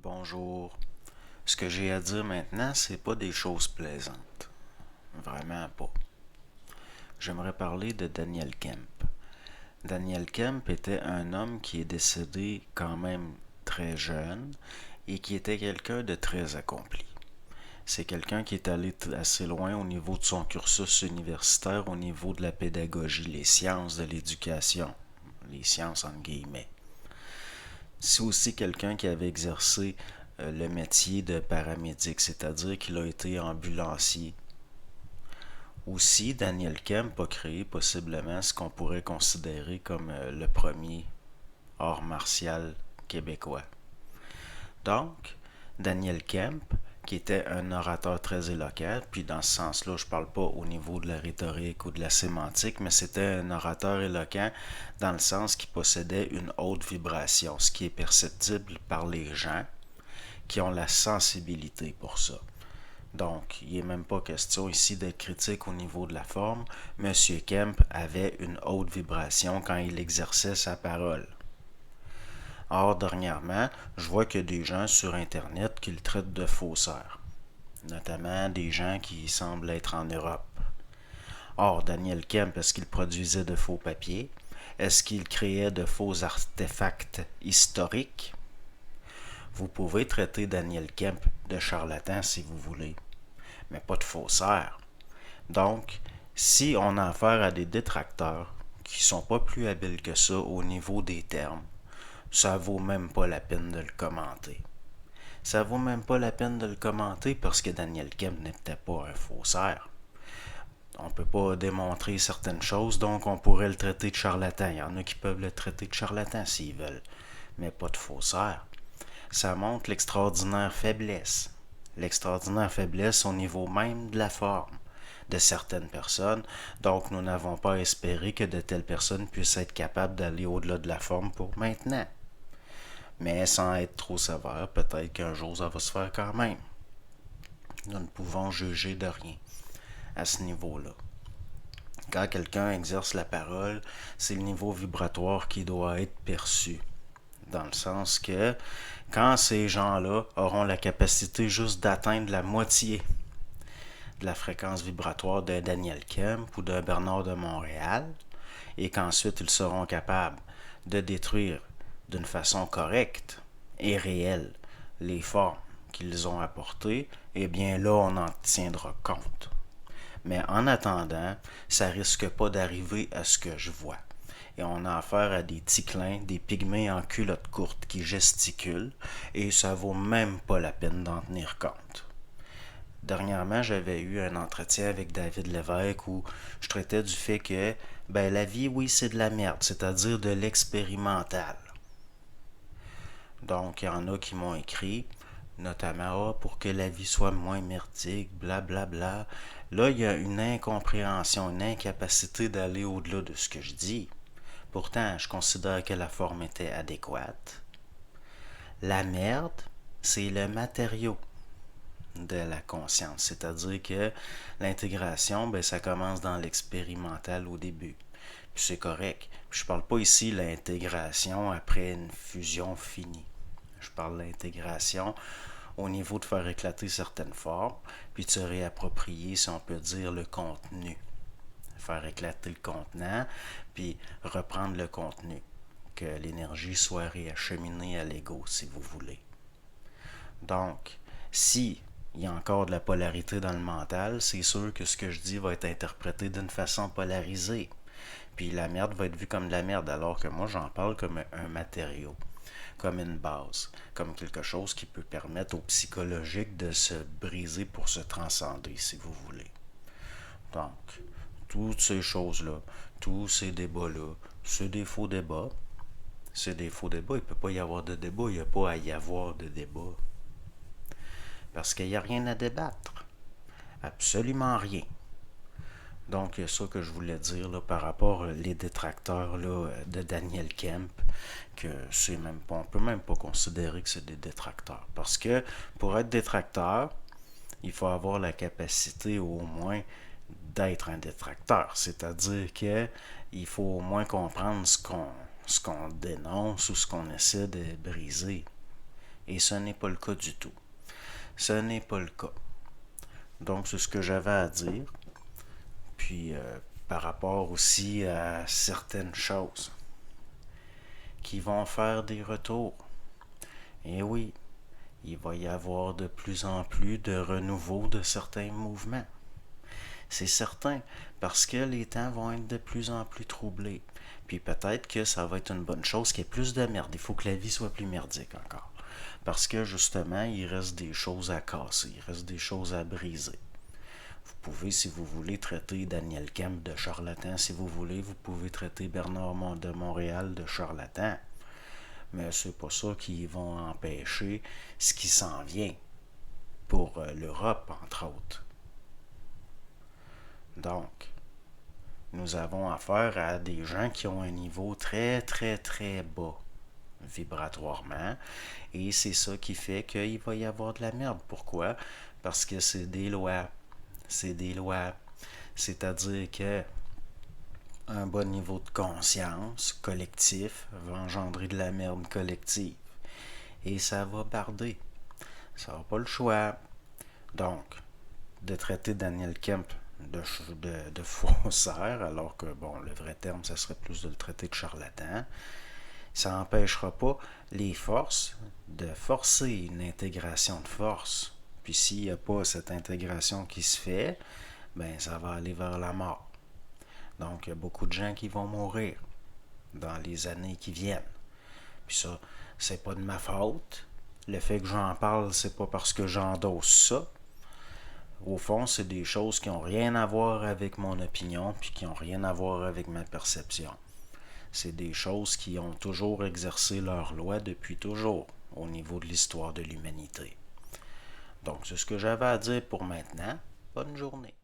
Bonjour. Ce que j'ai à dire maintenant, c'est pas des choses plaisantes. Vraiment pas. J'aimerais parler de Daniel Kemp. Daniel Kemp était un homme qui est décédé quand même très jeune et qui était quelqu'un de très accompli. C'est quelqu'un qui est allé assez loin au niveau de son cursus universitaire, au niveau de la pédagogie, les sciences de l'éducation, les sciences entre guillemets. C'est aussi quelqu'un qui avait exercé le métier de paramédic, c'est-à-dire qu'il a été ambulancier. Aussi, Daniel Kemp a créé possiblement ce qu'on pourrait considérer comme le premier art martial québécois. Donc, Daniel Kemp, qui était un orateur très éloquent, puis dans ce sens-là, je parle pas au niveau de la rhétorique ou de la sémantique, mais c'était un orateur éloquent dans le sens qu'il possédait une haute vibration, ce qui est perceptible par les gens qui ont la sensibilité pour ça. Donc, il n'est même pas question ici d'être critique au niveau de la forme. Monsieur Kemp avait une haute vibration quand il exerçait sa parole. Or, dernièrement, je vois qu'il y a des gens sur Internet qui le traitent de faussaire, notamment des gens qui semblent être en Europe. Or, Daniel Kemp, est-ce qu'il produisait de faux papiers? Est-ce qu'il créait de faux artefacts historiques? Vous pouvez traiter Daniel Kemp de charlatan si vous voulez, mais pas de faussaire. Donc, si on a affaire à des détracteurs qui sont pas plus habiles que ça au niveau des termes, ça vaut même pas la peine de le commenter. Ça vaut même pas la peine de le commenter parce que Daniel Kemp n'était pas un faussaire. On peut pas démontrer certaines choses, donc on pourrait le traiter de charlatan. Il y en a qui peuvent le traiter de charlatan s'ils veulent, mais pas de faussaire. Ça montre l'extraordinaire faiblesse. L'extraordinaire faiblesse au niveau même de la forme de certaines personnes. Donc, nous n'avons pas espéré que de telles personnes puissent être capables d'aller au-delà de la forme pour maintenant. Mais sans être trop sévère, peut-être qu'un jour ça va se faire quand même. Nous ne pouvons juger de rien à ce niveau-là. Quand quelqu'un exerce la parole, c'est le niveau vibratoire qui doit être perçu. Dans le sens que quand ces gens-là auront la capacité juste d'atteindre la moitié de la fréquence vibratoire d'un Daniel Kemp ou d'un Bernard de Montréal, et qu'ensuite ils seront capables de détruire d'une façon correcte et réelle les formes qu'ils ont apportées, eh bien là on en tiendra compte. Mais en attendant, ça risque pas d'arriver à ce que je vois. Et on a affaire à des ticlins, des pygmées en culotte courte qui gesticulent, et ça vaut même pas la peine d'en tenir compte. Dernièrement, j'avais eu un entretien avec David Lévesque où je traitais du fait que la vie, oui, c'est de la merde, c'est-à-dire de l'expérimental. Donc, il y en a qui m'ont écrit, notamment pour que la vie soit moins merdique, blablabla. Bla, bla. Là, il y a une incompréhension, une incapacité d'aller au-delà de ce que je dis. Pourtant, je considère que la forme était adéquate. La merde, c'est le matériau de la conscience. C'est-à-dire que l'intégration, ça commence dans l'expérimental au début. Puis c'est correct. Puis je parle pas ici de l'intégration après une fusion finie. Je parle de l'intégration au niveau de faire éclater certaines formes, puis de se réapproprier, si on peut dire, le contenu. Faire éclater le contenant, puis reprendre le contenu. Que l'énergie soit réacheminée à l'ego, si vous voulez. Donc, si il y a encore de la polarité dans le mental, c'est sûr que ce que je dis va être interprété d'une façon polarisée. Puis la merde va être vue comme de la merde, alors que moi j'en parle comme un matériau, comme une base, comme quelque chose qui peut permettre au psychologique de se briser pour se transcender, si vous voulez. Donc, toutes ces choses-là, tous ces débats-là, c'est des faux débats. C'est des faux débats, il ne peut pas y avoir de débat, il n'y a pas à y avoir de débat. Parce qu'il n'y a rien à débattre. Absolument rien. Donc, il y a ça que je voulais dire là, par rapport aux détracteurs là, de Daniel Kemp, que c'est même pas, on peut même pas considérer que c'est des détracteurs. Parce que pour être détracteur, il faut avoir la capacité au moins d'être un détracteur. C'est-à-dire que il faut au moins comprendre ce qu'on dénonce ou ce qu'on essaie de briser. Et ce n'est pas le cas du tout. Ce n'est pas le cas. Donc, c'est ce que j'avais à dire. Puis, par rapport aussi à certaines choses qui vont faire des retours. Et oui, il va y avoir de plus en plus de renouveau de certains mouvements. C'est certain, parce que les temps vont être de plus en plus troublés. Puis peut-être que ça va être une bonne chose qu'il y ait plus de merde. Il faut que la vie soit plus merdique encore. Parce que justement, il reste des choses à casser, il reste des choses à briser. Vous pouvez, si vous voulez, traiter Daniel Kemp de charlatan. Si vous voulez, vous pouvez traiter Bernard de Montréal de charlatan. Mais c'est pas ça qui va empêcher ce qui s'en vient pour l'Europe, entre autres. Donc, nous avons affaire à des gens qui ont un niveau très, très, très bas vibratoirement. Et c'est ça qui fait qu'il va y avoir de la merde. Pourquoi? Parce que c'est des lois. C'est des lois. C'est-à-dire que un bas niveau de conscience collectif va engendrer de la merde collective. Et ça va barder. Ça n'a pas le choix. Donc, de traiter Daniel Kemp de faussaire, alors que, bon, le vrai terme, ça serait plus de le traiter de charlatan, ça n'empêchera pas les forces de forcer une intégration de force. Puis s'il n'y a pas cette intégration qui se fait, ben ça va aller vers la mort. Donc, il y a beaucoup de gens qui vont mourir dans les années qui viennent. Puis ça, c'est pas de ma faute. Le fait que j'en parle, c'est pas parce que j'endosse ça. Au fond, c'est des choses qui n'ont rien à voir avec mon opinion, puis qui n'ont rien à voir avec ma perception. C'est des choses qui ont toujours exercé leur loi depuis toujours au niveau de l'histoire de l'humanité. Donc, c'est ce que j'avais à dire pour maintenant. Bonne journée.